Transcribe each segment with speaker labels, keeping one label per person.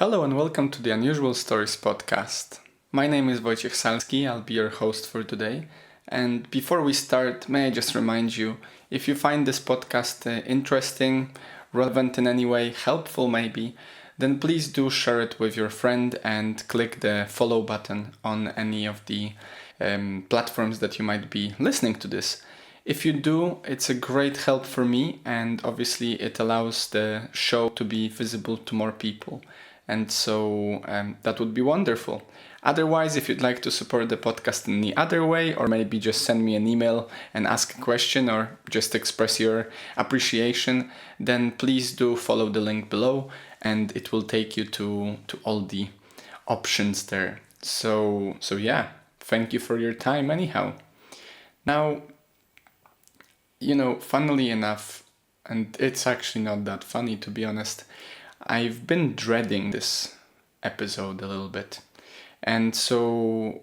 Speaker 1: Hello and welcome to the Unusual Stories podcast. My name is Wojciech Salski, I'll be your host for today. And before we start, may I just remind you, if you find this podcast interesting, relevant in any way, helpful maybe, then please do share it with your friend and click the follow button on any of the platforms that you might be listening to this. If you do, it's a great help for me, and obviously it allows the show to be visible to more people. And so that would be wonderful. Otherwise, if you'd like to support the podcast in the other way, or maybe just send me an email and ask a question or just express your appreciation, then please do follow the link below and it will take you to all the options there. So yeah, thank you for your time anyhow. Now, funnily enough, and it's actually not that funny to be honest, I've been dreading this episode a little bit. And so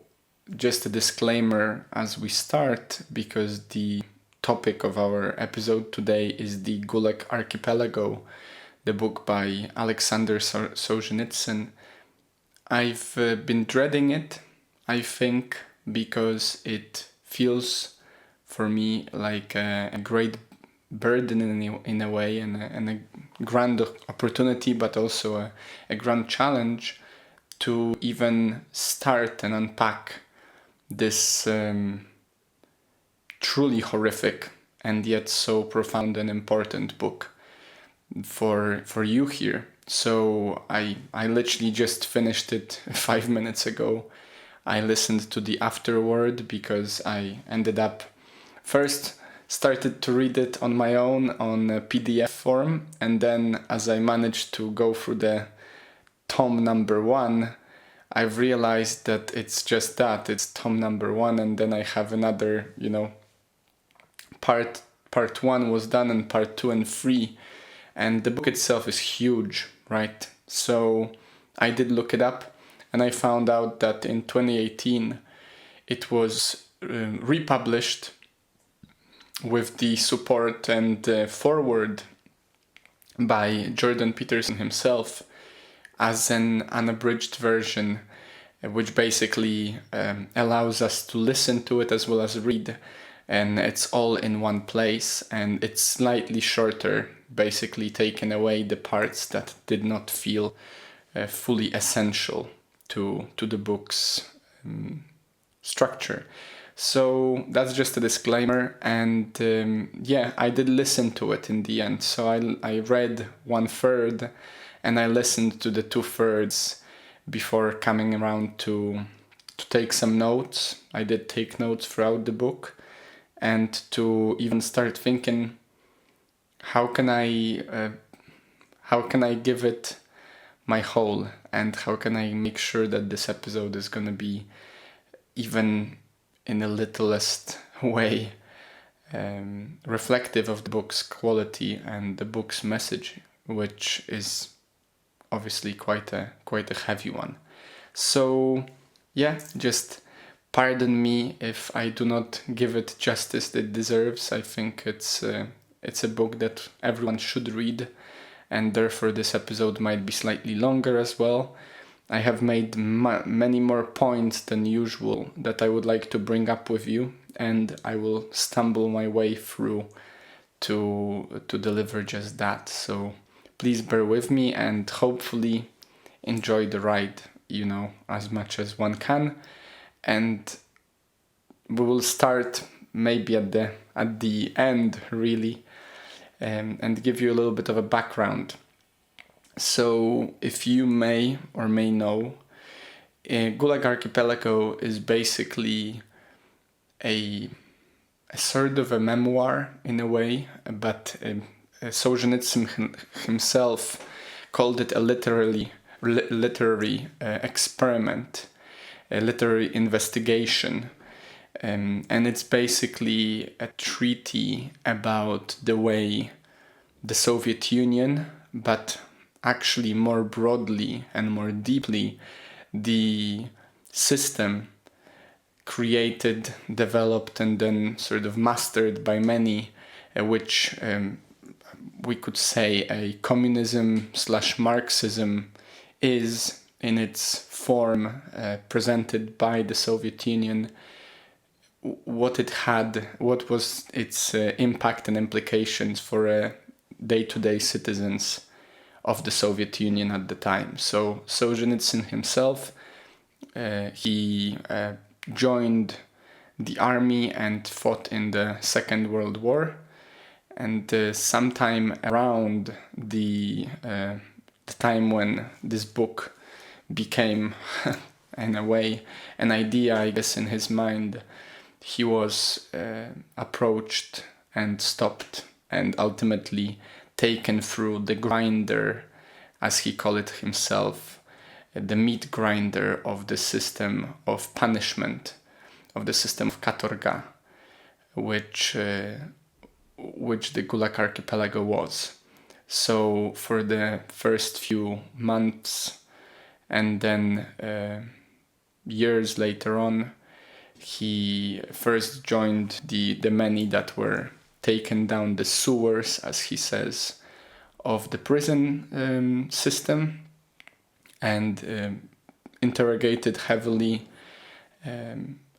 Speaker 1: just a disclaimer as we start, because the topic of our episode today is the Gulag Archipelago, the book by Aleksandr Solzhenitsyn. I've been dreading it, I think, because it feels for me like a great burden in a way, and a grand opportunity, but also a grand challenge to even start and unpack this truly horrific and yet so profound and important book for you here. So I literally just finished it 5 minutes ago. I listened to the afterword because I ended up first started to read it on my own on a PDF form, and then as I managed to go through the tom number 1, I've realized that it's just that, it's tom number 1, and then I have another, part 1 was done and part 2 and 3, and the book itself is huge, right? So I did look it up, and I found out that in 2018 it was republished with the support and foreword by Jordan Peterson himself as an unabridged version, which basically allows us to listen to it as well as read, and it's all in one place, and it's slightly shorter, basically taking away the parts that did not feel fully essential to the book's structure. So that's just a disclaimer, and I did listen to it in the end. So I read 1/3 and I listened to the 2/3 before coming around to take some notes. I did take notes throughout the book, and to even start thinking, how can I give it my whole, and how can I make sure that this episode is going to be even in the littlest way reflective of the book's quality and the book's message, which is obviously quite a heavy one. So yeah, just pardon me if I do not give it justice it deserves. I think it's a book that everyone should read, and therefore this episode might be slightly longer as well. I have made many more points than usual that I would like to bring up with you, and I will stumble my way through to deliver just that. So please bear with me and hopefully enjoy the ride, as much as one can. And we will start maybe at the end, really, and give you a little bit of a background. So, if you may or may know, Gulag Archipelago is basically a sort of a memoir in a way, but Solzhenitsyn himself called it a literary experiment, a literary investigation, and it's basically a treatise about the way the Soviet Union, but actually more broadly and more deeply, the system created, developed, and then sort of mastered by many, which we could say a communism/Marxism is in its form presented by the Soviet Union, what was its impact and implications for day-to-day citizens of the Soviet Union at the time. So Solzhenitsyn himself, he joined the army and fought in the Second World War, and sometime around the time when this book became, in a way, an idea, I guess, in his mind, he was approached and stopped and ultimately taken through the grinder, as he called it himself, the meat grinder of the system of punishment, of the system of katorga, which the Gulag Archipelago was. So for the first few months and then years later on, he first joined the many that were taken down the sewers, as he says, of the prison system, and interrogated heavily,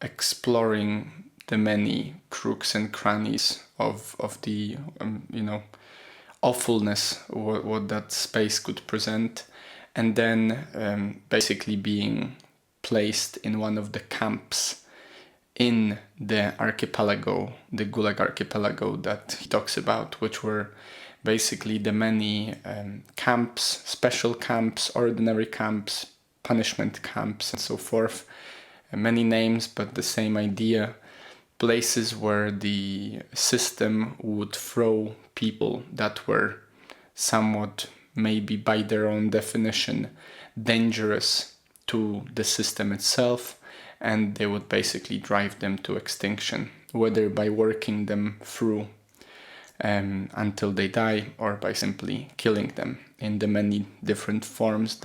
Speaker 1: exploring the many crooks and crannies of the awfulness what that space could present, and then basically being placed in one of the camps in the archipelago, the Gulag Archipelago that he talks about, which were basically the many camps, special camps, ordinary camps, punishment camps, and so forth. Many names, but the same idea. Places where the system would throw people that were somewhat, maybe by their own definition, dangerous to the system itself, and they would basically drive them to extinction, whether by working them through until they die, or by simply killing them in the many different forms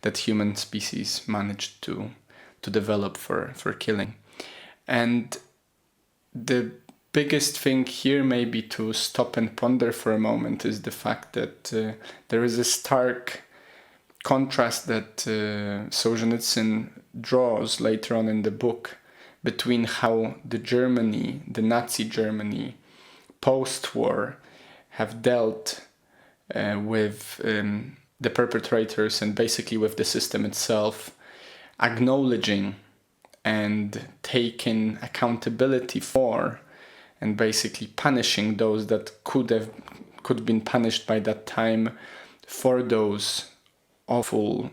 Speaker 1: that human species managed to develop for killing. And the biggest thing here, maybe to stop and ponder for a moment, is the fact that there is a stark contrast that Solzhenitsyn draws later on in the book between how the Nazi Germany, post-war, have dealt with the perpetrators and basically with the system itself, acknowledging and taking accountability for and basically punishing those that could have been punished by that time for those awful,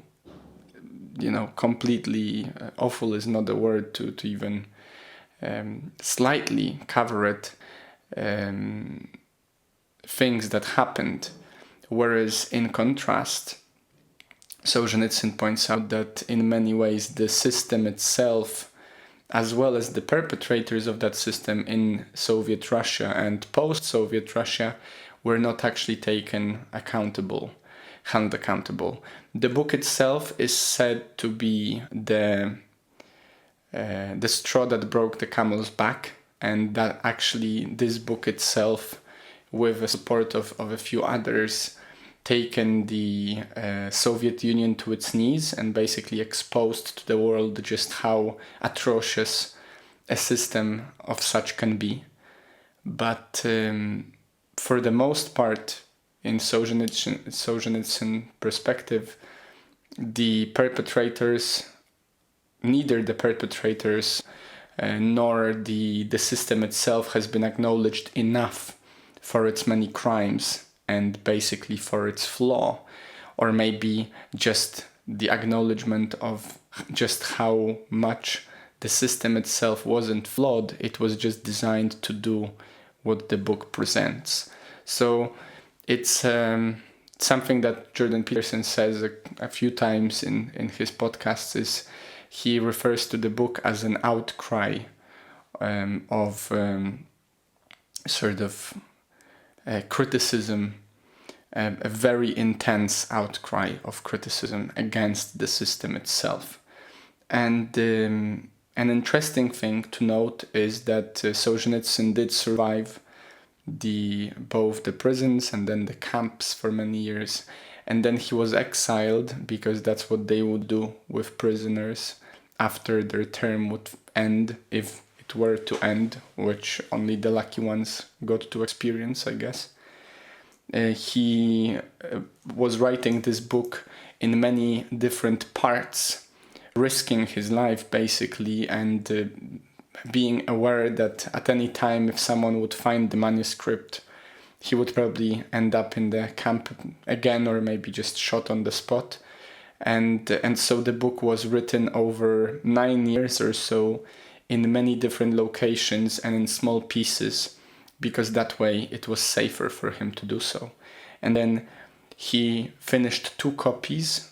Speaker 1: completely awful is not the word to even slightly cover it, things that happened. Whereas in contrast, Solzhenitsyn points out that in many ways the system itself, as well as the perpetrators of that system in Soviet Russia and post-Soviet Russia, were not actually held accountable. The book itself is said to be the straw that broke the camel's back, and that actually this book itself, with the support of a few others, taken the Soviet Union to its knees and basically exposed to the world just how atrocious a system of such can be. But for the most part, in Solzhenitsyn perspective, neither the perpetrators nor the system itself has been acknowledged enough for its many crimes and basically for its flaw, or maybe just the acknowledgement of just how much the system itself wasn't flawed. It was just designed to do what the book presents. So it's something that Jordan Peterson says a few times in his podcasts, is he refers to the book as an outcry of sort of criticism, a very intense outcry of criticism against the system itself. And an interesting thing to note is that Solzhenitsyn did survive both the prisons and then the camps for many years, And then he was exiled, because that's what they would do with prisoners after their term would end, if it were to end, which only the lucky ones got to experience, I guess. He was writing this book in many different parts, risking his life basically, and being aware that at any time, if someone would find the manuscript, he would probably end up in the camp again, or maybe just shot on the spot. And so the book was written over 9 years or so, in many different locations and in small pieces, because that way it was safer for him to do so. And then he finished 2 copies,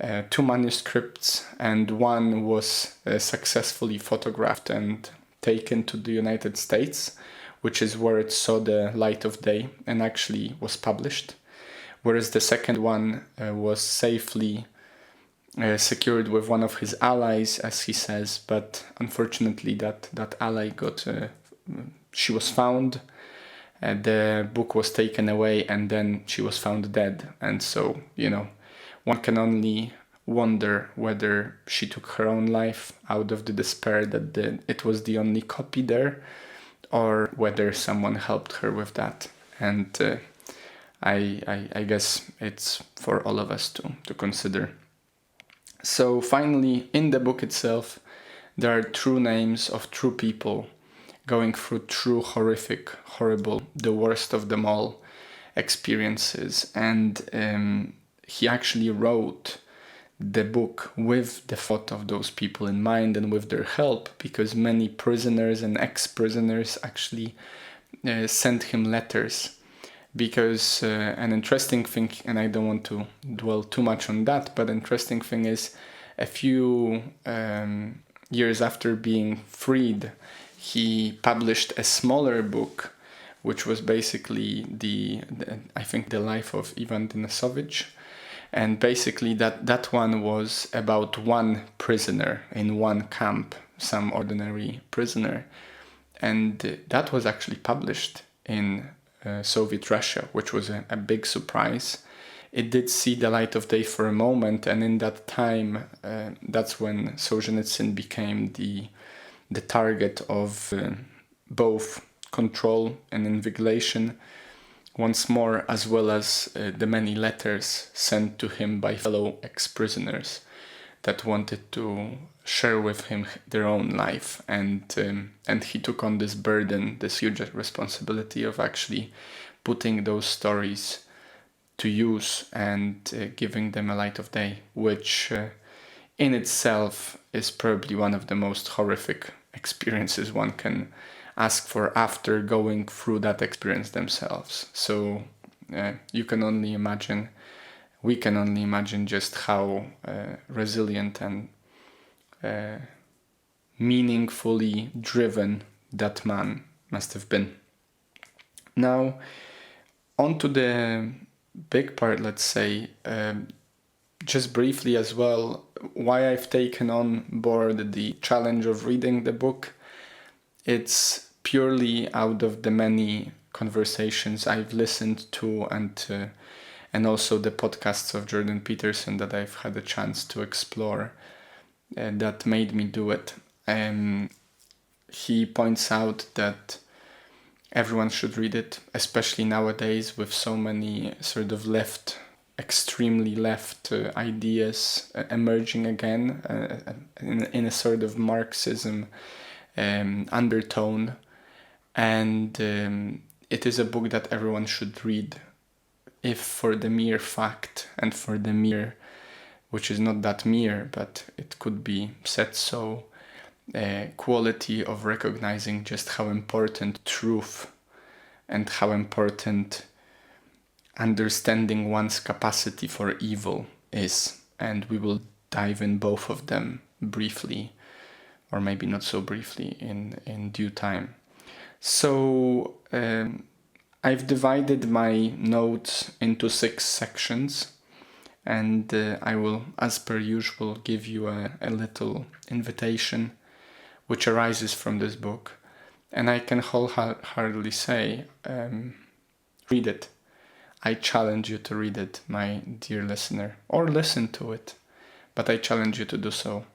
Speaker 1: 2 manuscripts, and one was successfully photographed and taken to the United States, which is where it saw the light of day and actually was published. Whereas the second one was safely secured with one of his allies, as he says, but unfortunately that ally she was found, the book was taken away, and then she was found dead. And so, one can only wonder whether she took her own life out of the despair that it was the only copy there, or whether someone helped her with that. And I guess it's for all of us to consider. So finally, in the book itself, there are true names of true people going through true horrific, horrible, the worst of them all experiences. And he actually wrote the book with the thought of those people in mind and with their help, because many prisoners and ex-prisoners actually sent him letters. Because an interesting thing, and I don't want to dwell too much on that, but interesting thing is, a few years after being freed, he published a smaller book, which was basically I think the life of Ivan Denisovich. And basically that one was about one prisoner in one camp, some ordinary prisoner. And that was actually published in Soviet Russia, which was a big surprise. It did see the light of day for a moment, and in that time, that's when Solzhenitsyn became the target of both control and invigilation once more, as well as the many letters sent to him by fellow ex-prisoners that wanted to share with him their own life. And he took on this burden, this huge responsibility of actually putting those stories to use and giving them a light of day, which in itself is probably one of the most horrific experiences one can ask for after going through that experience themselves. So you can only imagine, we can only imagine just how resilient and meaningfully driven that man must have been. Now, on to the big part, let's say, just briefly as well, why I've taken on board the challenge of reading the book. It's purely out of the many conversations I've listened to and also the podcasts of Jordan Peterson that I've had a chance to explore that made me do it. He points out that everyone should read it, especially nowadays with so many sort of extremely left ideas emerging again in a sort of Marxism undertone. And it is a book that everyone should read, if for the mere fact and for the mere, which is not that mere, but it could be said so, quality of recognizing just how important truth and how important understanding one's capacity for evil is. And we will dive in both of them briefly, or maybe not so briefly, in due time. So I've divided my notes into 6 sections, and I will, as per usual, give you a little invitation which arises from this book. And I can wholeheartedly say, read it. I challenge you to read it, my dear listener, or listen to it, but I challenge you to do so.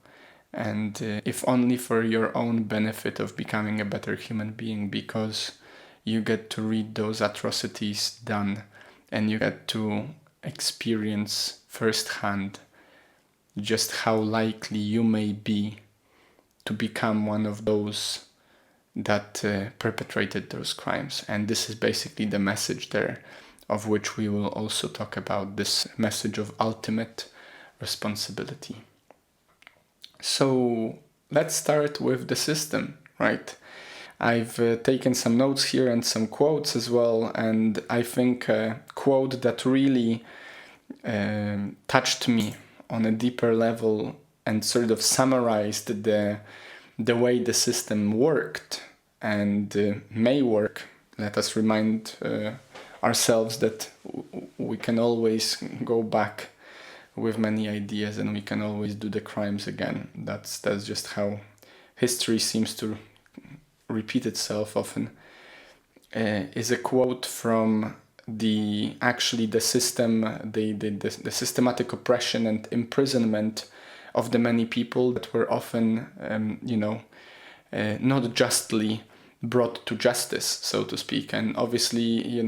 Speaker 1: And if only for your own benefit of becoming a better human being, because you get to read those atrocities done and you get to experience firsthand just how likely you may be to become one of those that perpetrated those crimes. And this is basically the message there, of which we will also talk about, this message of ultimate responsibility. So let's start with the system, right? I've taken some notes here and some quotes as well, and I think a quote that really touched me on a deeper level and sort of summarized the way the system worked and may work. Let us remind ourselves that we can always go back with many ideas and we can always do the crimes again. That's just how history seems to repeat itself often. Is a quote from the system, the systematic oppression and imprisonment of the many people that were often, not justly brought to justice, so to speak. And obviously,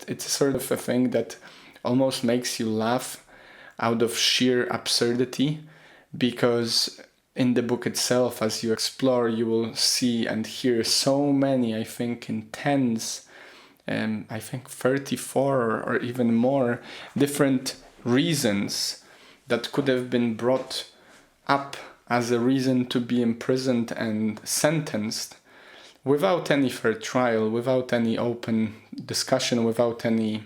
Speaker 1: it's sort of a thing that almost makes you laugh out of sheer absurdity, because in the book itself, as you explore, you will see and hear so many, I think in tens, I think 34 or even more different reasons that could have been brought up as a reason to be imprisoned and sentenced without any fair trial, without any open discussion, without any,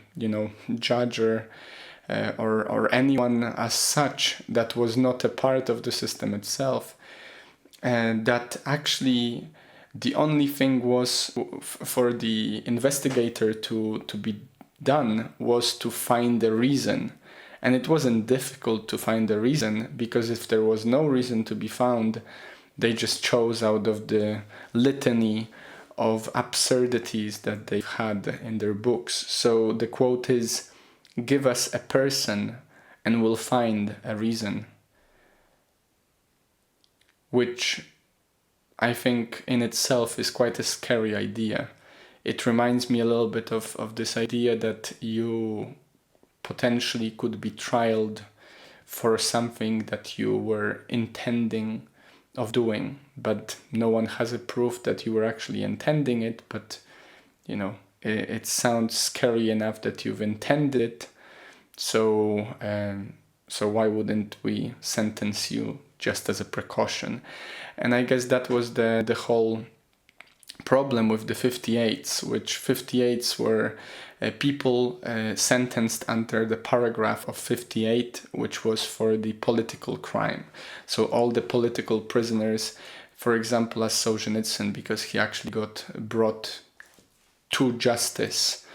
Speaker 1: judge or anyone as such that was not a part of the system itself. And that actually the only thing was for the investigator to be done was to find a reason. And it wasn't difficult to find a reason, because if there was no reason to be found, they just chose out of the litany of absurdities that they've had in their books. So the quote is, "Give us a person and we'll find a reason." Which I think in itself is quite a scary idea. It reminds me a little bit of this idea that you potentially could be trialed for something that you were intending of doing, but no one has a proof that you were actually intending it, but it sounds scary enough that you've intended it, so why wouldn't we sentence you just as a precaution? And I guess that was the whole problem with the 58s, which 58s were people sentenced under the paragraph of 58, which was for the political crime. So all the political prisoners, for example, as Solzhenitsyn, because he actually got brought to justice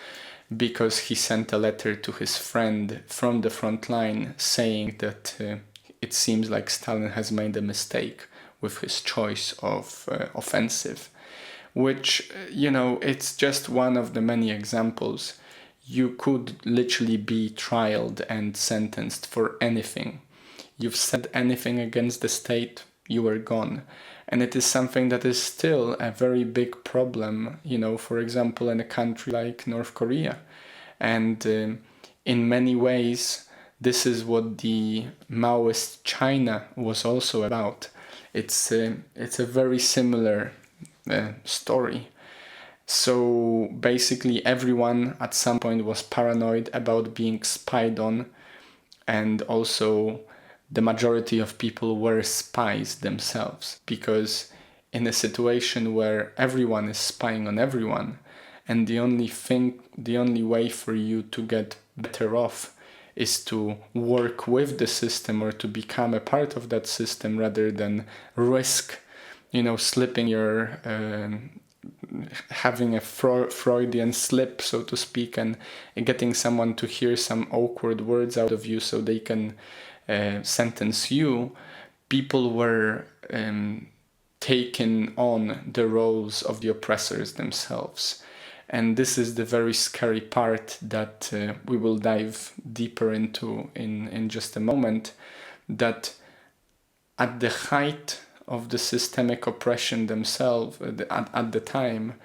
Speaker 1: because he sent a letter to his friend from the front line saying that it seems like Stalin has made a mistake with his choice of offensive, which, it's just one of the many examples. You could literally be trialed and sentenced for anything. You've said anything against the state, you are gone. And it is something that is still a very big problem, for example, in a country like North Korea. And in many ways, this is what the Maoist China was also about. It's a very similar story. So basically everyone at some point was paranoid about being spied on, and also the majority of people were spies themselves, because in a situation where everyone is spying on everyone, and the only way for you to get better off is to work with the system or to become a part of that system rather than risk, slipping your having a Freudian slip, so to speak, and getting someone to hear some awkward words out of you so they can sentence you. People were taking on the roles of the oppressors themselves. And this is the very scary part that we will dive deeper into in just a moment, that at the height of the systemic oppression themselves, at the time,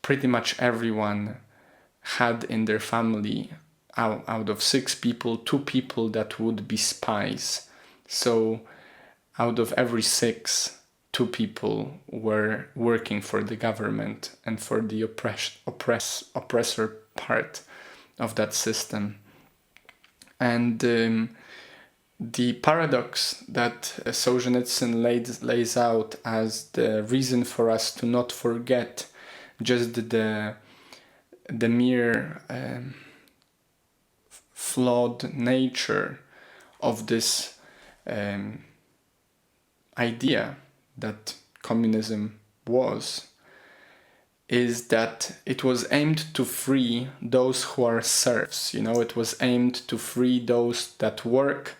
Speaker 1: pretty much everyone had in their family, out of 6 people, 2 people that would be spies. So out of every 6, 2 people were working for the government and for the oppressor part of that system. And the paradox that Solzhenitsyn lays out as the reason for us to not forget just the mere flawed nature of this idea that communism was, is that it was aimed to free those who are serfs. It was aimed to free those that work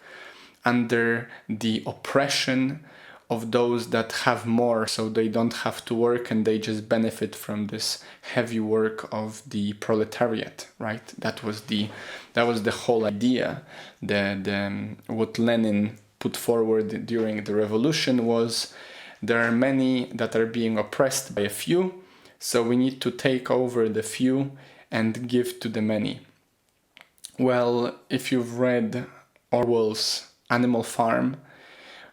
Speaker 1: under the oppression of those that have more, so they don't have to work and they just benefit from this heavy work of the proletariat, right? That was the whole idea. What Lenin put forward during the revolution was, there are many that are being oppressed by a few, so we need to take over the few and give to the many. Well, if you've read Orwell's Animal Farm,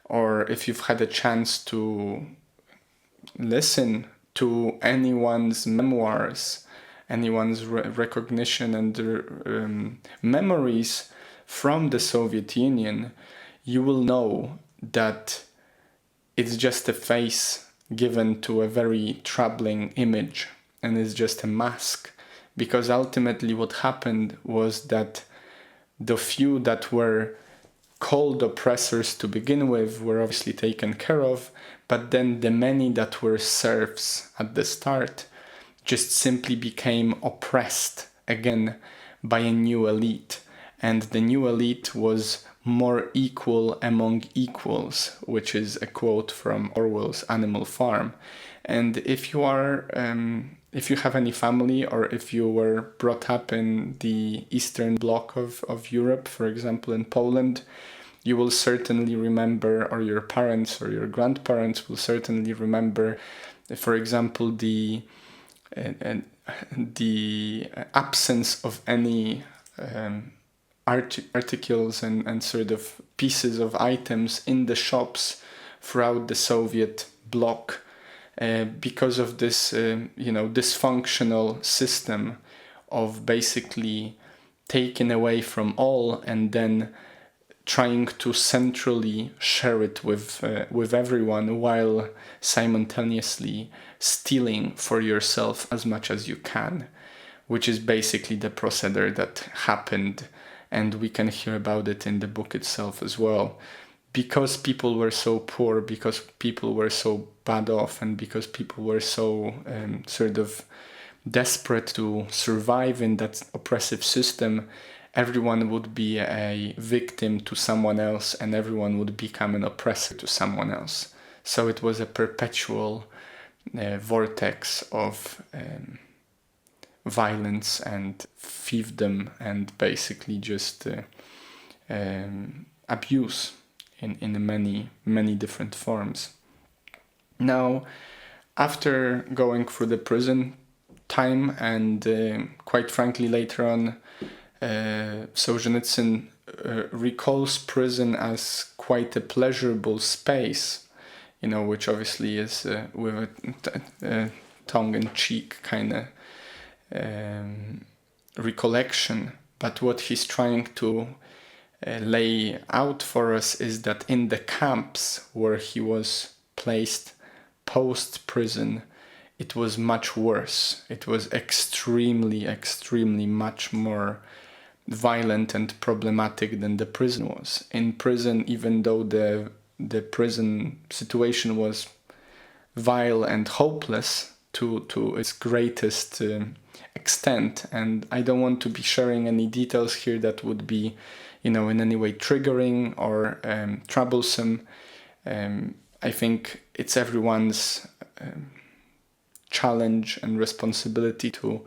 Speaker 1: or if you've had a chance to listen to anyone's memoirs, anyone's recognition and memories from the Soviet Union, you will know that it's just a face given to a very troubling image, and it's just a mask, because ultimately what happened was that the few that were called oppressors to begin with were obviously taken care of, but then the many that were serfs at the start just simply became oppressed again by a new elite. And the new elite was more equal among equals, which is a quote from Orwell's Animal Farm. And if you have any family, or if you were brought up in the Eastern Bloc of Europe, for example, in Poland, you will certainly remember, or your parents or your grandparents will certainly remember, for example, the absence of any articles and sort of pieces of items in the shops throughout the Soviet bloc, because of this dysfunctional system of basically taking away from all and then trying to centrally share it with everyone, while simultaneously stealing for yourself as much as you can, which is basically the procedure that happened, and we can hear about it in the book itself as well. Because people were so poor, because people were so bad off, and because people were so sort of desperate to survive in that oppressive system, everyone would be a victim to someone else, and everyone would become an oppressor to someone else. So it was a perpetual vortex of violence and fiefdom, and basically just abuse in many different forms. Now, after going through the prison time, and quite frankly later on, Solzhenitsyn recalls prison as quite a pleasurable space, which obviously is with a tongue-in-cheek kind of recollection. But what he's trying to lay out for us is that in the camps where he was placed post-prison, it was much worse. It was extremely much more violent and problematic than the prison was. In prison, even though the prison situation was vile and hopeless to its greatest extent, and I don't want to be sharing any details here that would be in any way triggering or troublesome. I think it's everyone's challenge and responsibility to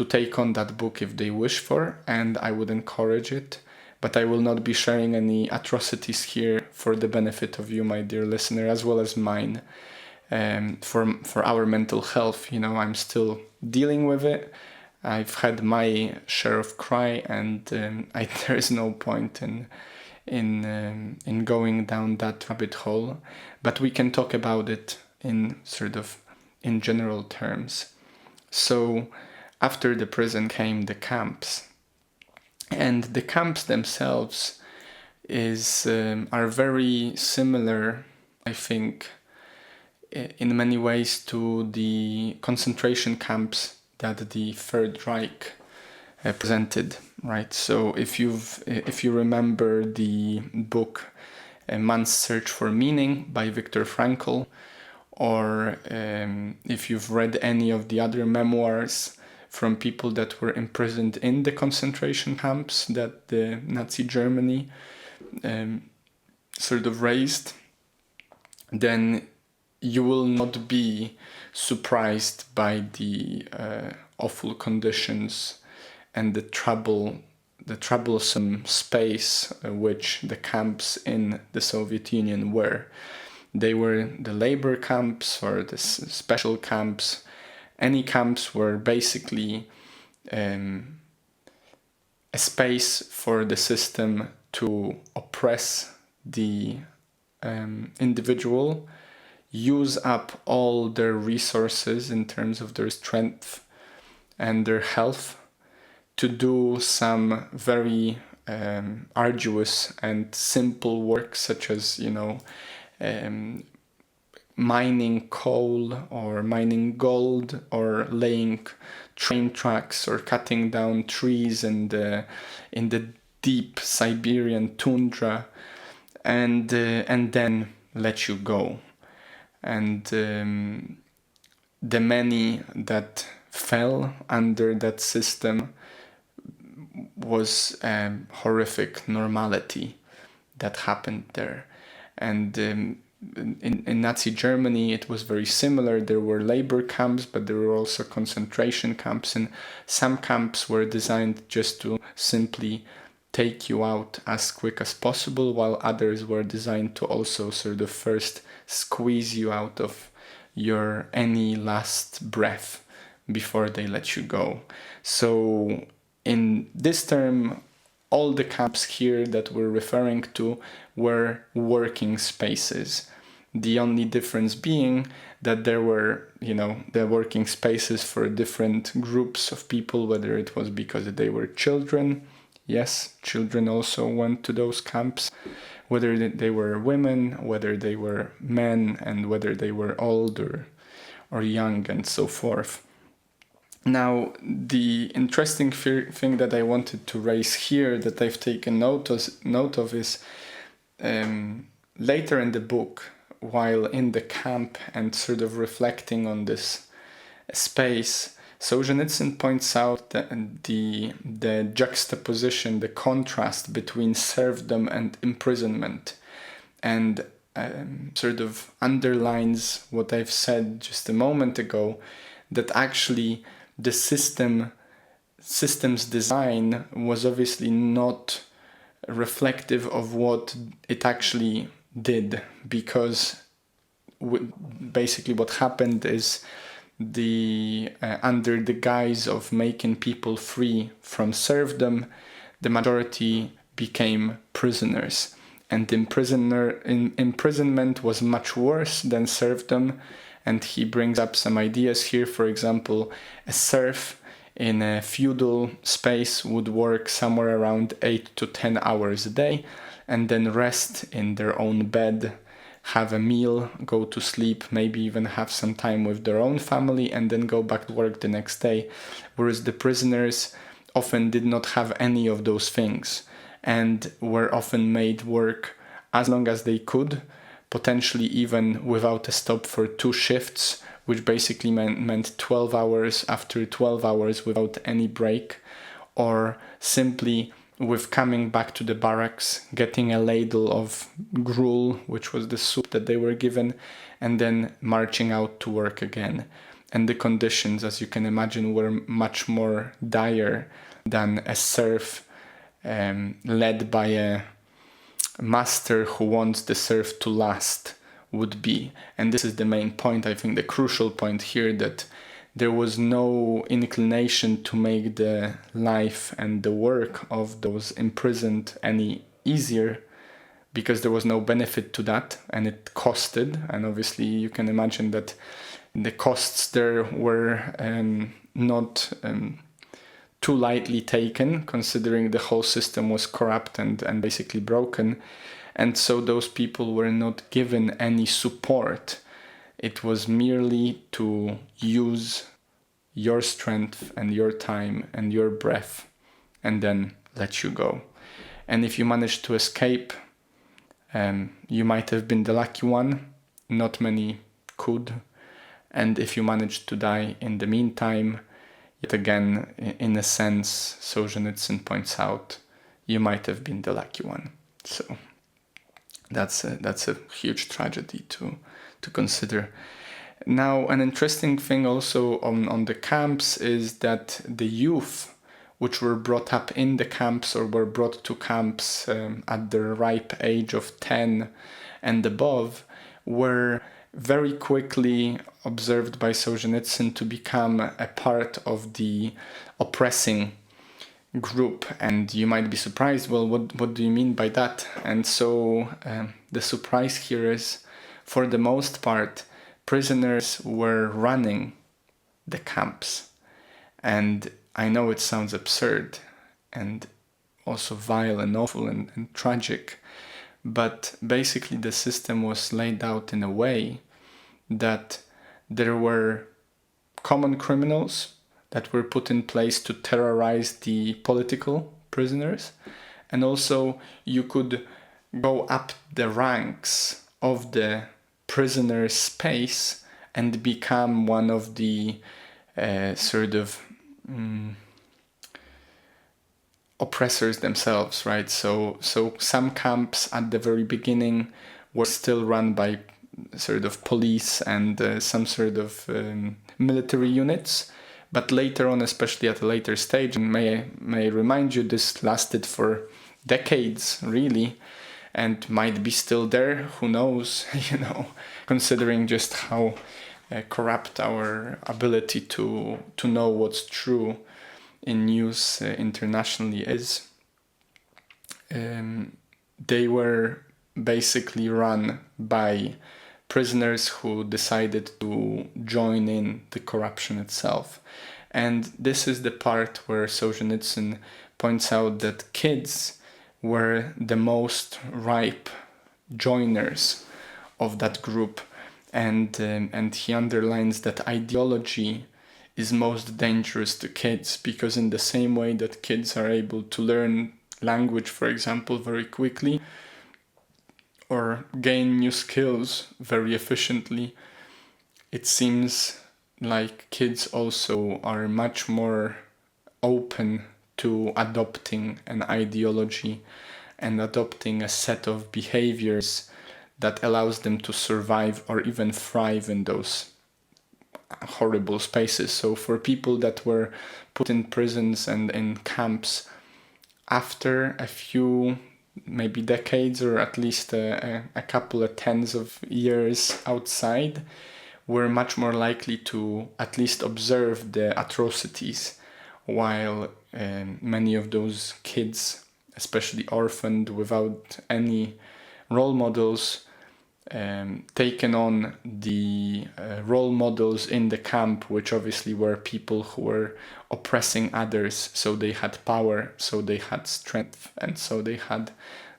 Speaker 1: take on that book if they wish for, and I would encourage it. But I will not be sharing any atrocities here for the benefit of you, my dear listener, as well as mine. For our mental health, I'm still dealing with it. I've had my share of cry, and there is no point in going down that rabbit hole. But we can talk about it in general terms. So after the prison came the camps, and the camps themselves are very similar, I think, in many ways to the concentration camps that the Third Reich presented, right? So if you remember the book Man's Search for Meaning by Viktor Frankl, or if you've read any of the other memoirs from people that were imprisoned in the concentration camps that the Nazi Germany raised, then you will not be surprised by the awful conditions and the troublesome space which the camps in the Soviet Union were. They were the labor camps or the special camps. Any camps were basically a space for the system to oppress the individual, use up all their resources in terms of their strength and their health to do some very arduous and simple work, such as mining coal or mining gold or laying train tracks or cutting down trees in the deep Siberian tundra, and then let you go. And the many that fell under that system was horrific normality that happened there. And in Nazi Germany it was very similar. There were labor camps, but there were also concentration camps, and some camps were designed just to simply take you out as quick as possible, while others were designed to also first squeeze you out of your any last breath before they let you go. So in this term, all the camps here that we're referring to were working spaces. The only difference being that there were, the working spaces for different groups of people, whether it was because they were children. Yes, children also went to those camps, whether they were women, whether they were men, and whether they were old or young, and so forth. Now, the interesting thing that I wanted to raise here, that I've taken note of is later in the book, while in the camp and reflecting on this space, Solzhenitsyn points out that the juxtaposition, the contrast between serfdom and imprisonment, and underlines what I've said just a moment ago, that actually the system's design was obviously not reflective of what it actually did, because basically what happened is under the guise of making people free from serfdom, the majority became prisoners, and imprisonment was much worse than serfdom. And he brings up some ideas here. For example, a serf in a feudal space would work somewhere around 8 to 10 hours a day, and then rest in their own bed, have a meal, go to sleep, maybe even have some time with their own family, and then go back to work the next day. Whereas the prisoners often did not have any of those things, and were often made work as long as they could, potentially even without a stop for 2 shifts, which basically meant 12 hours after 12 hours without any break, or simply with coming back to the barracks, getting a ladle of gruel, which was the soup that they were given, and then marching out to work again. and the conditions, as you can imagine, were much more dire than a serf led by a master who wants the serf to last would be. And this is the main point, I think the crucial point here, that there was no inclination to make the life and the work of those imprisoned any easier, because there was no benefit to that, and it costed. And obviously you can imagine that the costs there were not too lightly taken, considering the whole system was corrupt and basically broken. And so those people were not given any support. It was merely to use your strength and your time and your breath and then let you go. And if you managed to escape, you might have been the lucky one. Not many could. And if you managed to die in the meantime, yet again, in a sense, Solzhenitsyn points out, you might have been the lucky one. So that's a huge tragedy to consider. Now, an interesting thing also on the camps is that the youth, which were brought up in the camps or were brought to camps at the ripe age of 10 and above, were very quickly observed by Solzhenitsyn to become a part of the oppressing group. And you might be surprised, well, what do you mean by that? And so the surprise here is, for the most part, prisoners were running the camps. And I know it sounds absurd and also vile and awful and tragic, but basically the system was laid out in a way that there were common criminals that were put in place to terrorize the political prisoners, and also you could go up the ranks of the prisoner space and become one of the oppressors themselves, right? So some camps at the very beginning were still run by sort of police and some sort of military units, but later on, especially at a later stage, and may I remind you, this lasted for decades, really, and might be still there, who knows, considering just how corrupt our ability to know what's true in news internationally is. They were basically run by prisoners who decided to join in the corruption itself. And this is the part where Solzhenitsyn points out that kids were the most ripe joiners of that group. And he underlines that ideology is most dangerous to kids, because in the same way that kids are able to learn language, for example, very quickly, or gain new skills very efficiently, it seems like kids also are much more open to adopting an ideology and adopting a set of behaviors that allows them to survive or even thrive in those horrible spaces. So for people that were put in prisons and in camps, after a few maybe decades, or at least a couple of tens of years outside, were much more likely to at least observe the atrocities, while many of those kids, especially orphaned without any role models, taken on the role models in the camp, which obviously were people who were oppressing others, so they had power, so they had strength, and so they had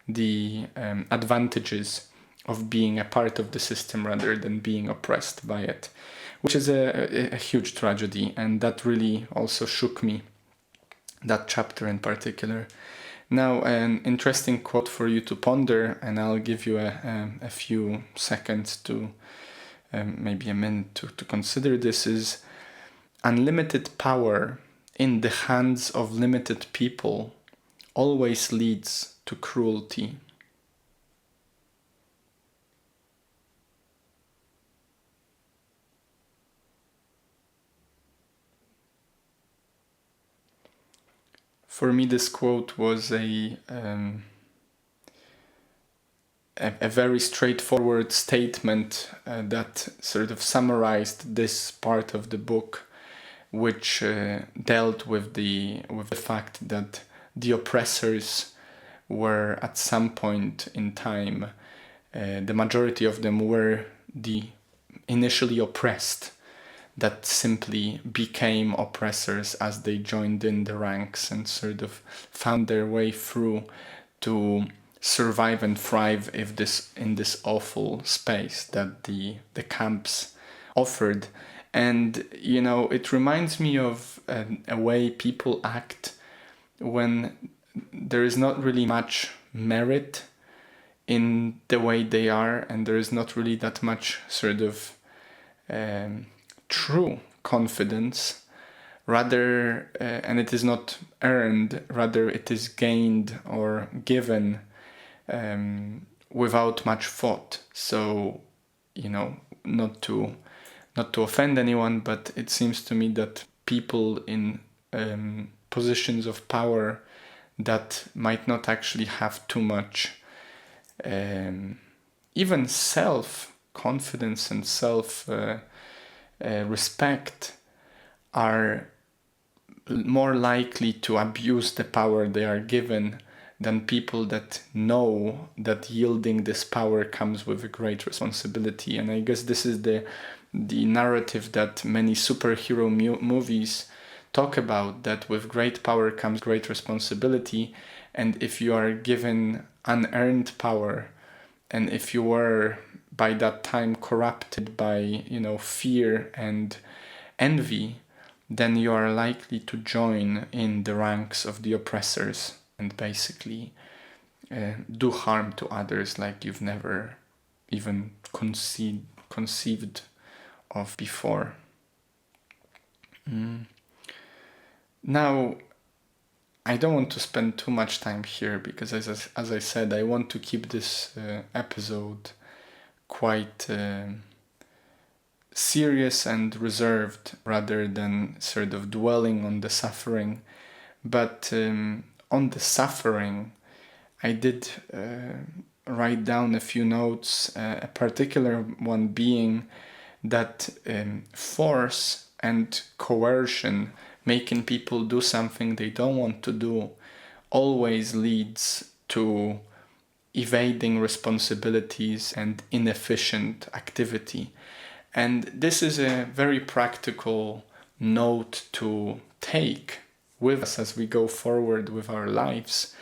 Speaker 1: the advantages of being a part of the system rather than being oppressed by it, which is a huge tragedy. And that really also shook me, that chapter in particular. Now, an interesting quote for you to ponder, and I'll give you a few seconds to, maybe a minute to consider this, is: unlimited power in the hands of limited people always leads to cruelty. For me, this quote was a very straightforward statement that sort of summarized this part of the book, which dealt with the fact that the oppressors were at some point in time, the majority of them were the initially oppressed that simply became oppressors as they joined in the ranks and sort of found their way through to survive and thrive in this awful space that the camps offered. And you know, it reminds me of a way people act when there is not really much merit in the way they are, and there is not really that much sort of true confidence, rather, and it is not earned, rather it is gained or given without much thought. So, you know, not to offend anyone, but it seems to me that people in positions of power that might not actually have too much even self-confidence and self-respect are more likely to abuse the power they are given than people that know that yielding this power comes with a great responsibility. And I guess this is the narrative that many superhero movies talk about, that with great power comes great responsibility. And if you are given unearned power, and if you were by that time corrupted by, you know, fear and envy, then you are likely to join in the ranks of the oppressors and basically do harm to others like you've never even conceived of before. Now, I don't want to spend too much time here because, as I said, I want to keep this episode quite serious and reserved rather than sort of dwelling on the suffering. But on the suffering, I did write down a few notes, a particular one being that force and coercion, making people do something they don't want to do, always leads to evading responsibilities and inefficient activity. And this is a very practical note to take with us as we go forward with our lives.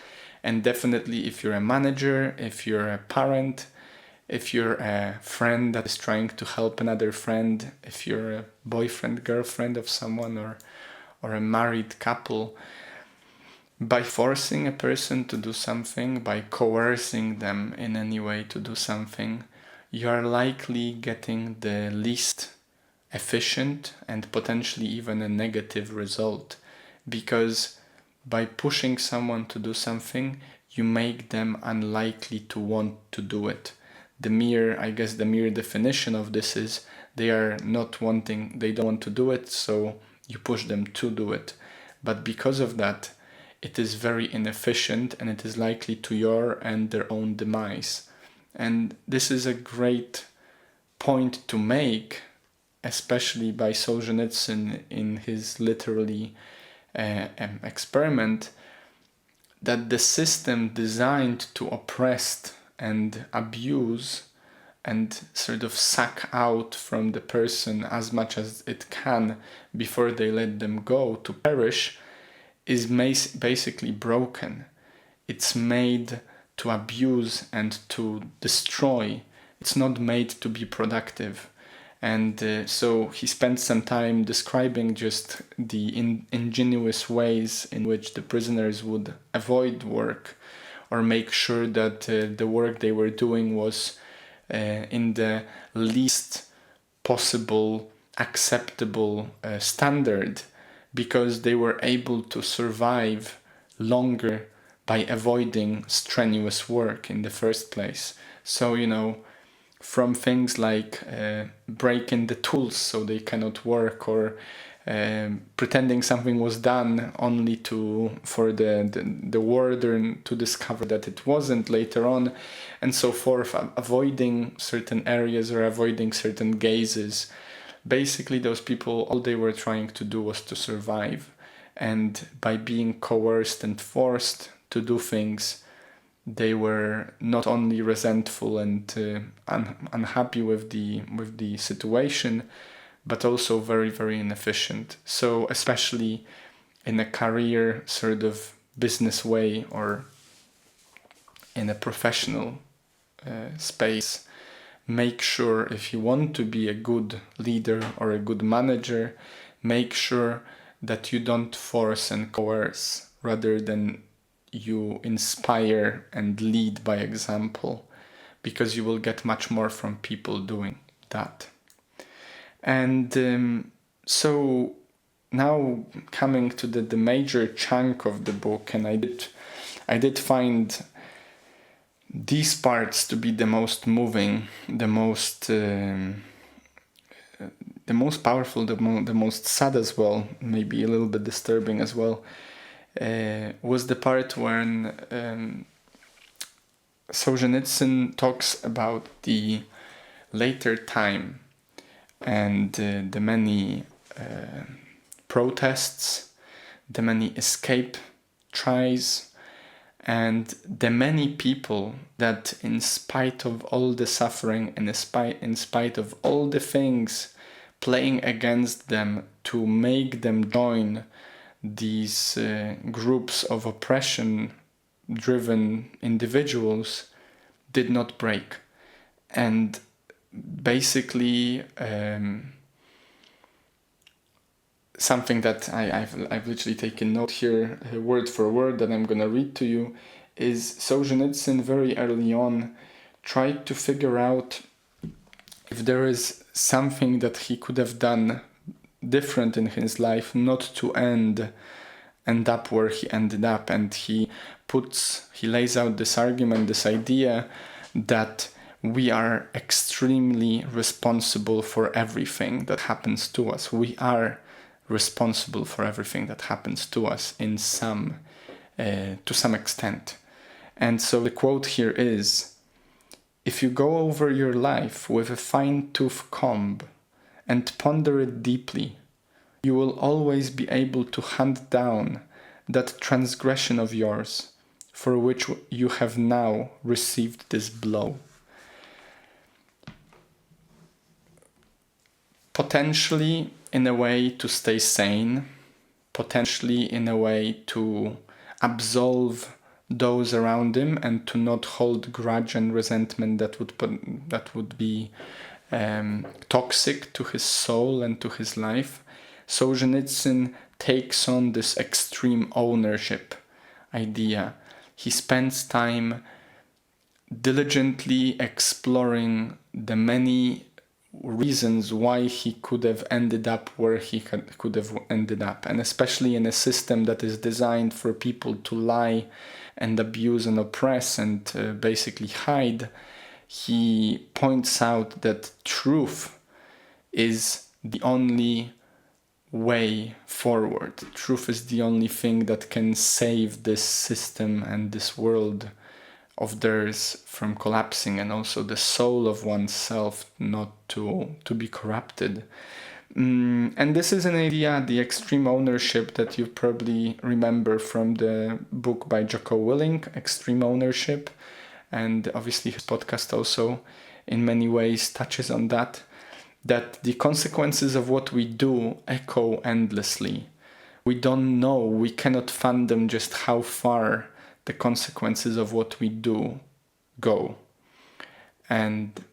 Speaker 1: And definitely if you're a manager, if you're a parent, if you're a friend that is trying to help another friend, if you're a boyfriend, girlfriend of someone, or a married couple, by forcing a person to do something, by coercing them in any way to do something, you are likely getting the least efficient and potentially even a negative result. Because by pushing someone to do something, you make them unlikely to want to do it. The mere definition of this is they don't want to do it, so you push them to do it. But because of that, it is very inefficient and it is likely to your and their own demise. And this is a great point to make, especially by Solzhenitsyn in his literary experiment, that the system designed to oppress and abuse and sort of suck out from the person as much as it can before they let them go to perish is basically broken. It's made to abuse and to destroy. It's not made to be productive. And so he spent some time describing just the ingenious ways in which the prisoners would avoid work or make sure that the work they were doing was in the least possible acceptable standard, because they were able to survive longer by avoiding strenuous work in the first place. So, you know, from things like breaking the tools so they cannot work, or pretending something was done only for the warder to discover that it wasn't later on, and so forth, avoiding certain areas or avoiding certain gazes. Basically, those people, all they were trying to do was to survive, and by being coerced and forced to do things, they were not only resentful and unhappy with the situation, but also very, very inefficient. So especially in a career sort of business way or in a professional space, make sure, if you want to be a good leader or a good manager, make sure that you don't force and coerce, rather than you inspire and lead by example, because you will get much more from people doing that. And so now coming to the major chunk of the book, and I did find these parts to be the most moving, the most powerful, the most sad as well, maybe a little bit disturbing as well, was the part when Solzhenitsyn talks about the later time and the many protests, the many escape tries, and the many people that, in spite of all the suffering and in spite of all the things playing against them to make them join these groups of oppression-driven individuals, did not break. And basically, something that I've literally taken note here, word for word, that I'm going to read to you, is Solzhenitsyn very early on tried to figure out if there is something that he could have done different in his life, not to end up where he ended up. And he lays out this argument, this idea that we are extremely responsible for everything that happens to us. We are responsible for everything that happens to us to some extent. And so the quote here is, "If you go over your life with a fine-tooth comb and ponder it deeply, you will always be able to hunt down that transgression of yours for which you have now received this blow." Potentially in a way to stay sane, potentially in a way to absolve those around him and to not hold grudge and resentment that would be toxic to his soul and to his life. Solzhenitsyn takes on this extreme ownership idea. He spends time diligently exploring the many reasons why he could have ended up where he could have ended up, and especially in a system that is designed for people to lie and abuse and oppress and basically hide. He points out that truth is the only way forward. Truth is the only thing that can save this system and this world of theirs from collapsing, and also the soul of oneself not to be corrupted. And this is an idea, the extreme ownership, that you probably remember from the book by Jocko Willink, Extreme Ownership. And obviously his podcast also in many ways touches on that the consequences of what we do echo endlessly. We don't know, we cannot fathom just how far the consequences of what we do go. And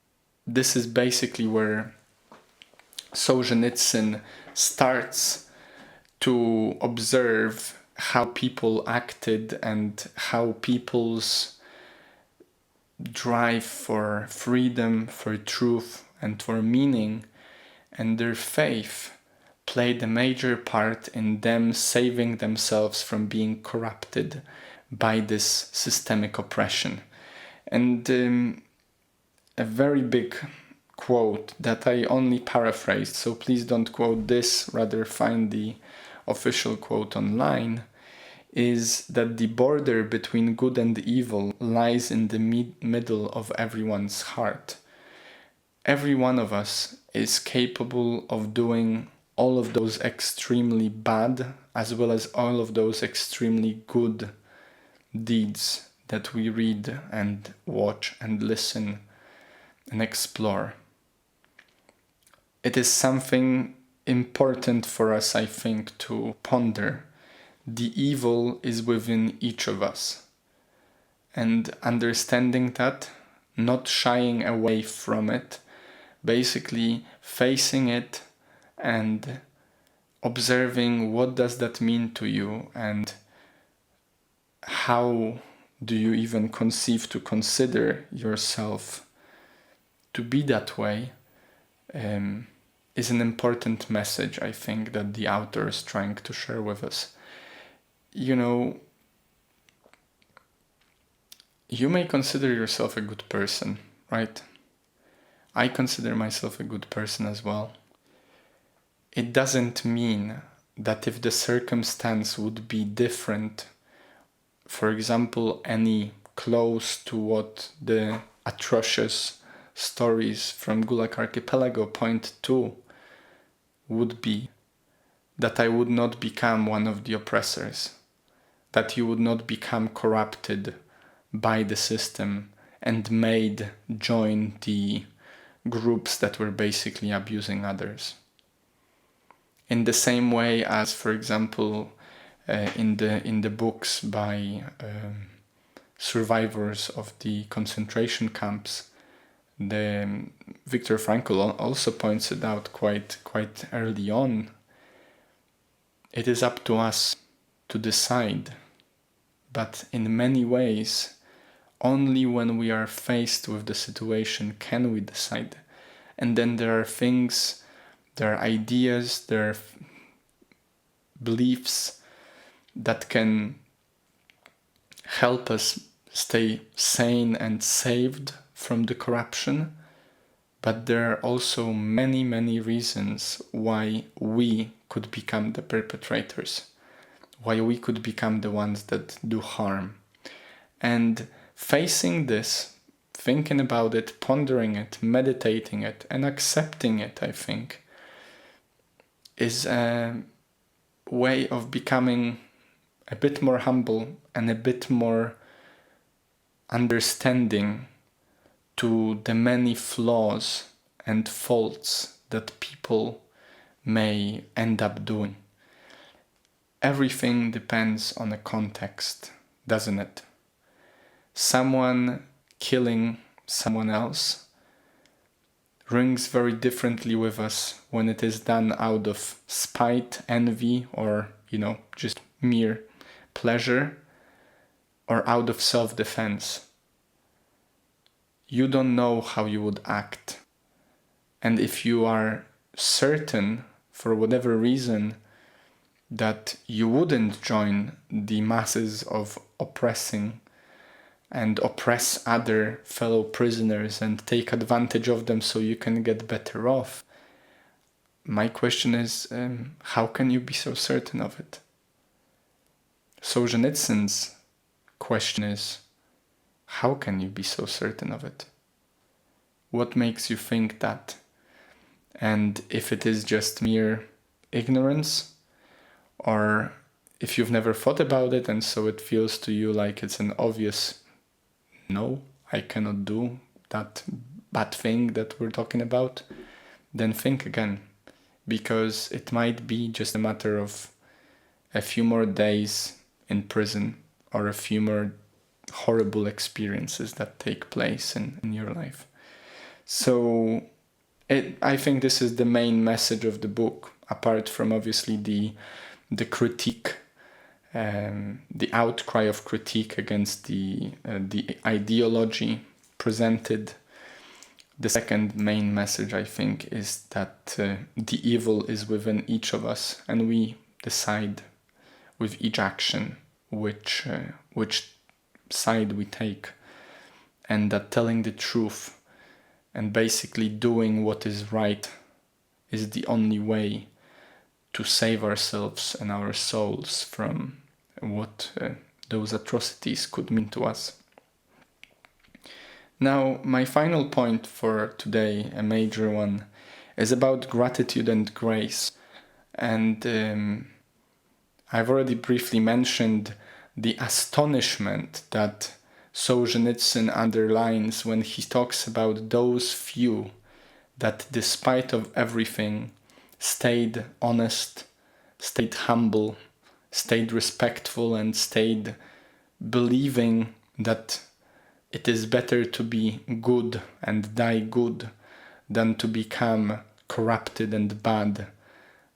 Speaker 1: this is basically where Solzhenitsyn starts to observe how people acted and how people's drive for freedom, for truth, and for meaning, and their faith played a major part in them saving themselves from being corrupted by this systemic oppression. And a very big quote that I only paraphrased, so please don't quote this, rather find the official quote online, is that the border between good and evil lies in the middle of everyone's heart. Every one of us is capable of doing all of those extremely bad as well as all of those extremely good deeds that we read and watch and listen and explore. It is something important for us, I think, to ponder. The evil is within each of us. And understanding that, not shying away from it, basically facing it and observing what does that mean to you and how do you even conceive to consider yourself to be that way, is an important message, I think, that the author is trying to share with us. You know, you may consider yourself a good person, right? I consider myself a good person as well. It doesn't mean that if the circumstance would be different, for example, any close to what the atrocious stories from Gulag Archipelago point to would be, that I would not become one of the oppressors, that you would not become corrupted by the system and made join the groups that were basically abusing others. In the same way as, for example, in the books by survivors of the concentration camps, the Viktor Frankl also points it out quite early on. It is up to us to decide, but in many ways, only when we are faced with the situation can we decide. And then there are things, there are ideas, there are beliefs that can help us stay sane and saved from the corruption, but there are also many reasons why we could become the perpetrators, why we could become the ones that do harm. And facing this, thinking about it, pondering it, meditating it, and accepting it, I think, is a way of becoming a bit more humble and a bit more understanding to the many flaws and faults that people may end up doing. Everything depends on a context, doesn't it? Someone killing someone else rings very differently with us when it is done out of spite, envy, or, just mere pleasure, or out of self-defense. You don't know how you would act. And if you are certain, for whatever reason, that you wouldn't join the masses of oppressing and oppress other fellow prisoners and take advantage of them so you can get better off, my question is, how can you be so certain of it? Solzhenitsyn's question is, how can you be so certain of it? What makes you think that? And if it is just mere ignorance, or if you've never thought about it and so it feels to you like it's an obvious no, I cannot do that bad thing that we're talking about, then think again, because it might be just a matter of a few more days in prison or a few more horrible experiences that take place in your life. So I think this is the main message of the book, apart from obviously the critique, the outcry of critique against the ideology presented. The second main message, I think, is that the evil is within each of us, and we decide with each action which side we take, and that telling the truth and basically doing what is right is the only way to save ourselves and our souls from what those atrocities could mean to us. Now, my final point for today, a major one, is about gratitude and grace. And I've already briefly mentioned the astonishment that Solzhenitsyn underlines when he talks about those few that, despite of everything, stayed honest, stayed humble, stayed respectful, and stayed believing that it is better to be good and die good than to become corrupted and bad,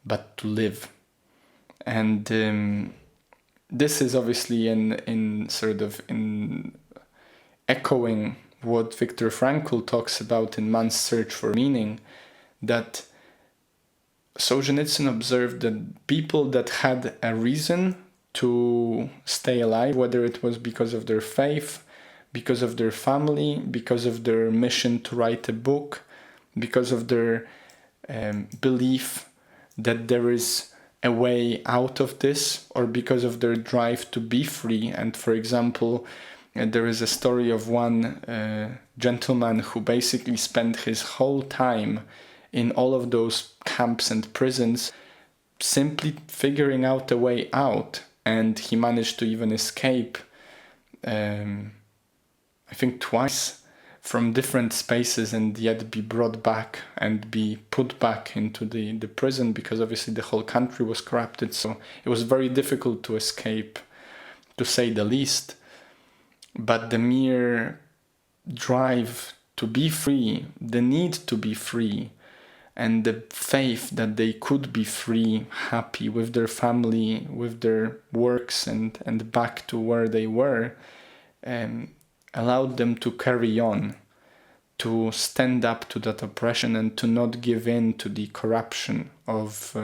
Speaker 1: but to live. And this is obviously in echoing what Viktor Frankl talks about in Man's Search for Meaning, that Solzhenitsyn observed that people that had a reason to stay alive, whether it was because of their faith, because of their family, because of their mission to write a book, because of their belief that there is a way out of this, or because of their drive to be free. And for example, there is a story of one gentleman who basically spent his whole time in all of those camps and prisons simply figuring out a way out, and he managed to even escape I think twice from different spaces, and yet be brought back and be put back into the prison, because obviously the whole country was corrupted, so it was very difficult to escape, to say the least. But the mere drive to be free, the need to be free, and the faith that they could be free, happy with their family, with their works, and back to where they were, allowed them to carry on, to stand up to that oppression, and to not give in to the corruption of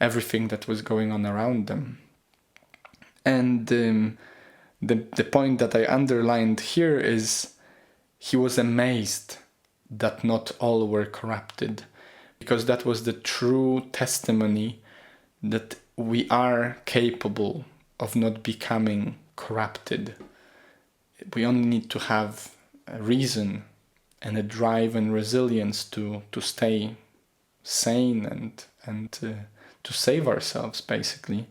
Speaker 1: everything that was going on around them. And the point that I underlined here is he was amazed that not all were corrupted, because that was the true testimony that we are capable of not becoming corrupted. We only need to have a reason and a drive and resilience to stay sane and to save ourselves, basically.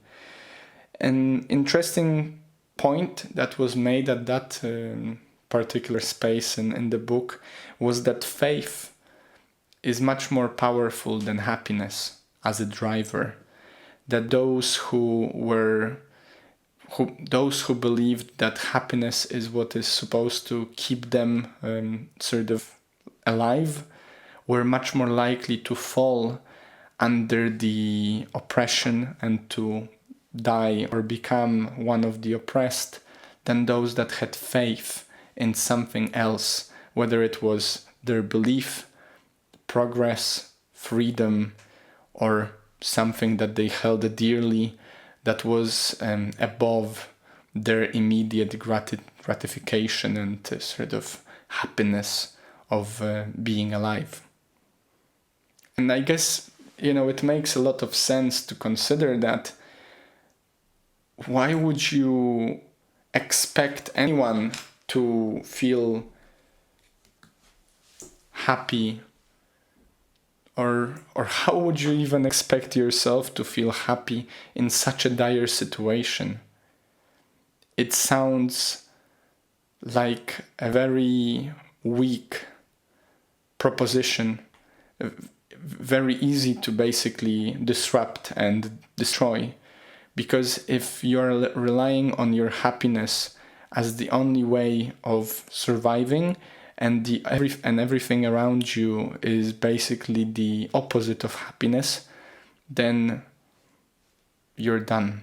Speaker 1: An interesting point that was made at that particular space in the book was that faith is much more powerful than happiness as a driver. That those who believed that happiness is what is supposed to keep them alive were much more likely to fall under the oppression and to die or become one of the oppressed than those that had faith in something else, whether it was their belief, progress, freedom, or something that they held dearly that was above their immediate gratification and happiness of being alive. And I guess, it makes a lot of sense to consider that. Why would you expect anyone to feel happy, or how would you even expect yourself to feel happy in such a dire situation? It sounds like a very weak proposition, very easy to basically disrupt and destroy. Because if you're relying on your happiness as the only way of surviving, and everything around you is basically the opposite of happiness, then you're done.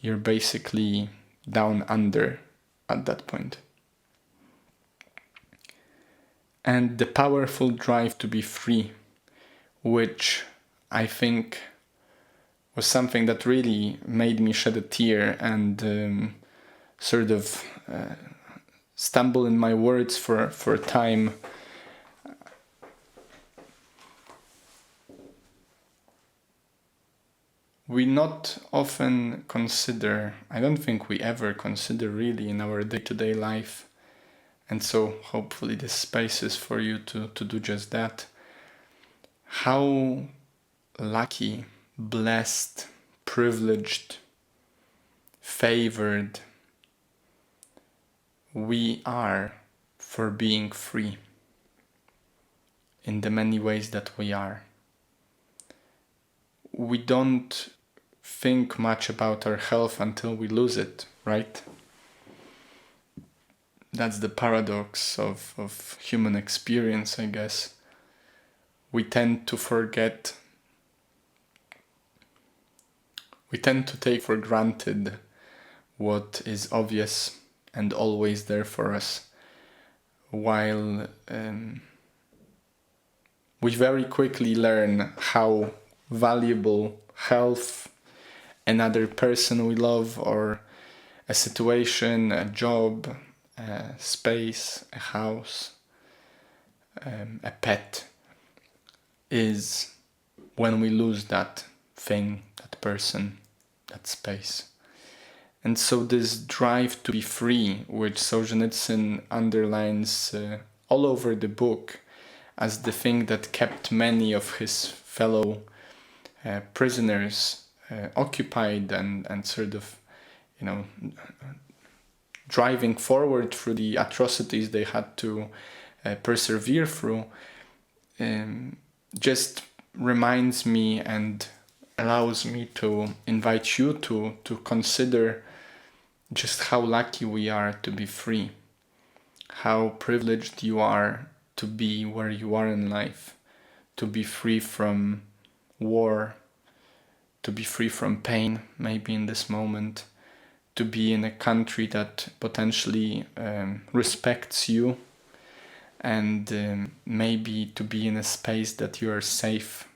Speaker 1: You're basically down under at that point. And the powerful drive to be free, which I think was something that really made me shed a tear and stumble in my words for a time. we not often consider, I don't think we ever consider really in our day-to-day life, and so hopefully this space is for you to do just that, how lucky, blessed, privileged, favored we are for being free in the many ways that we are. We don't think much about our health until we lose it, right? That's the paradox of human experience, I guess. We tend to forget, we tend to take for granted what is obvious and always there for us, while we very quickly learn how valuable health, another person we love, or a situation, a job, a space, a house, a pet is when we lose that thing, that person, that space. And so this drive to be free, which Solzhenitsyn underlines all over the book as the thing that kept many of his fellow prisoners occupied and sort of, driving forward through the atrocities they had to persevere through, just reminds me and allows me to invite you to consider just how lucky we are to be free, how privileged you are to be where you are in life, to be free from war, to be free from pain, maybe in this moment, to be in a country that potentially respects you, and maybe to be in a space that you are safe,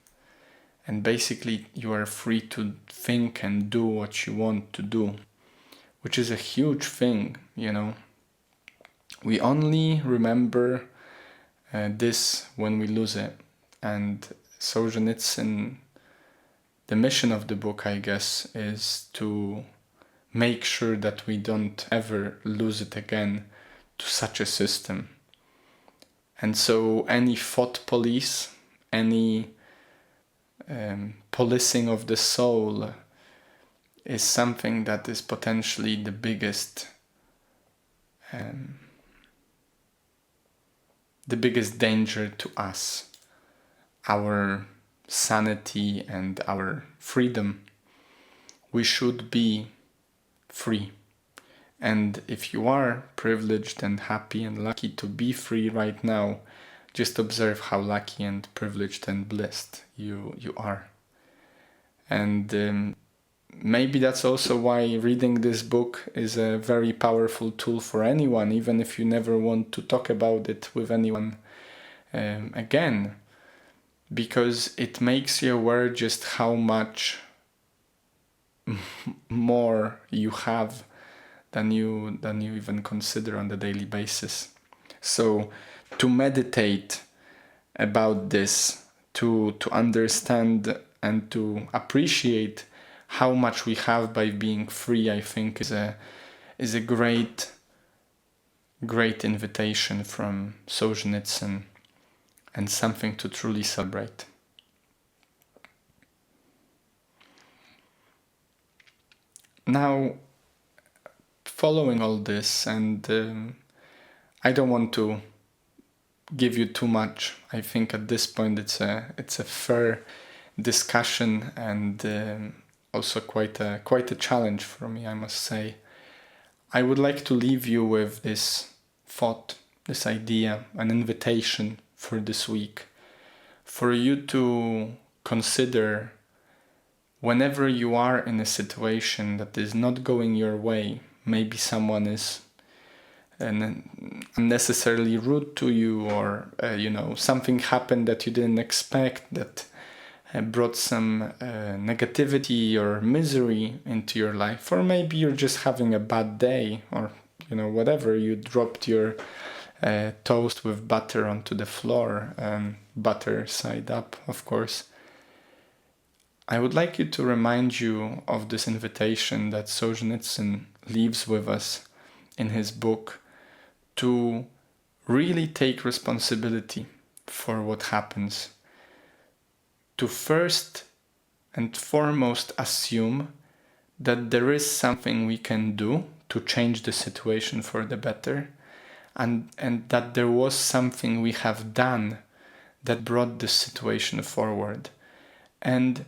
Speaker 1: and basically you are free to think and do what you want to do, which is a huge thing, We only remember this when we lose it. And Solzhenitsyn, the mission of the book, I guess, is to make sure that we don't ever lose it again to such a system. And so any thought police, any policing of the soul is something that is potentially the biggest danger to us, our sanity and our freedom. We should be free. And if you are privileged and happy and lucky to be free right now, just observe how lucky and privileged and blessed you are. And maybe that's also why reading this book is a very powerful tool for anyone, even if you never want to talk about it with anyone again, because it makes you aware just how much more you have than you even consider on the daily basis. So to meditate about this, to understand and to appreciate how much we have by being free, I think is a great invitation from Solzhenitsyn, and something to truly celebrate. Now, following all this, and I don't want to give you too much. I think at this point it's a fair discussion, and also quite a challenge for me, I must say. I would like to leave you with this thought, this idea, an invitation for this week, for you to consider whenever you are in a situation that is not going your way. Maybe someone is unnecessarily rude to you, or something happened that you didn't expect that brought some negativity or misery into your life, or maybe you're just having a bad day, or whatever, you dropped your toast with butter onto the floor, butter side up, of course. I would like you to remind you of this invitation that Solzhenitsyn leaves with us in his book to really take responsibility for what happens. To first and foremost assume that there is something we can do to change the situation for the better, and that there was something we have done that brought this situation forward. And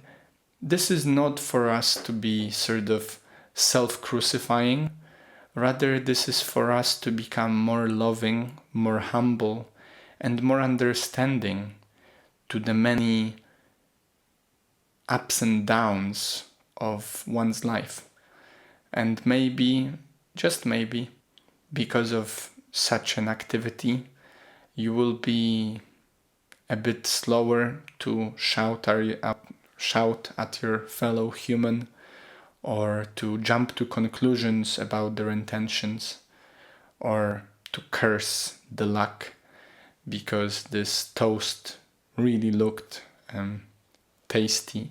Speaker 1: this is not for us to be sort of self-crucifying. Rather, this is for us to become more loving, more humble, and more understanding to the many ups and downs of one's life. And maybe, just maybe, because of such an activity, you will be a bit slower to shout at your fellow human, or to jump to conclusions about their intentions, or to curse the luck because this toast really looked tasty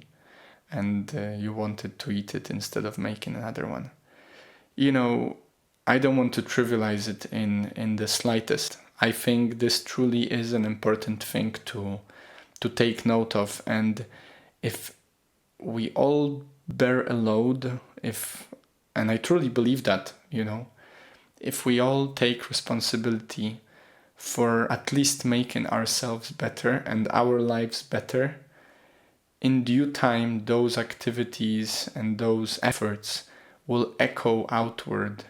Speaker 1: and you wanted to eat it instead of making another one. You know, I don't want to trivialize it in the slightest. I think this truly is an important thing to take note of, and if we all bear a load, and I truly believe that, if we all take responsibility for at least making ourselves better and our lives better, in due time those activities and those efforts will echo outward,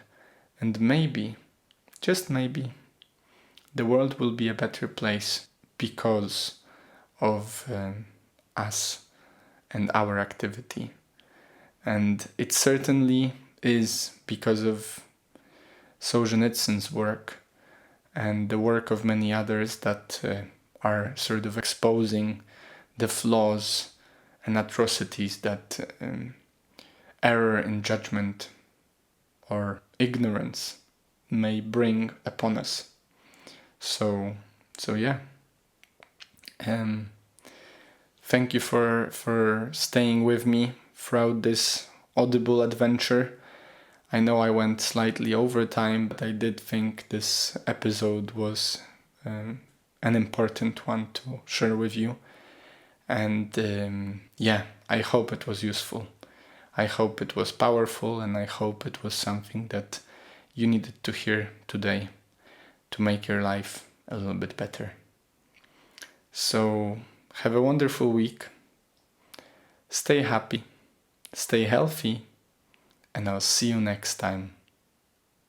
Speaker 1: and maybe, just maybe, the world will be a better place because of us and our activity. And it certainly is because of Solzhenitsyn's work and the work of many others that are sort of exposing the flaws and atrocities that error in judgment or ignorance may bring upon us. So yeah. Thank you for staying with me throughout this audible adventure. I know I went slightly over time, but I did think this episode was an important one to share with you. And I hope it was useful. I hope it was powerful, and I hope it was something that you needed to hear today to make your life a little bit better. So have a wonderful week. Stay happy, stay healthy, and I'll see you next time.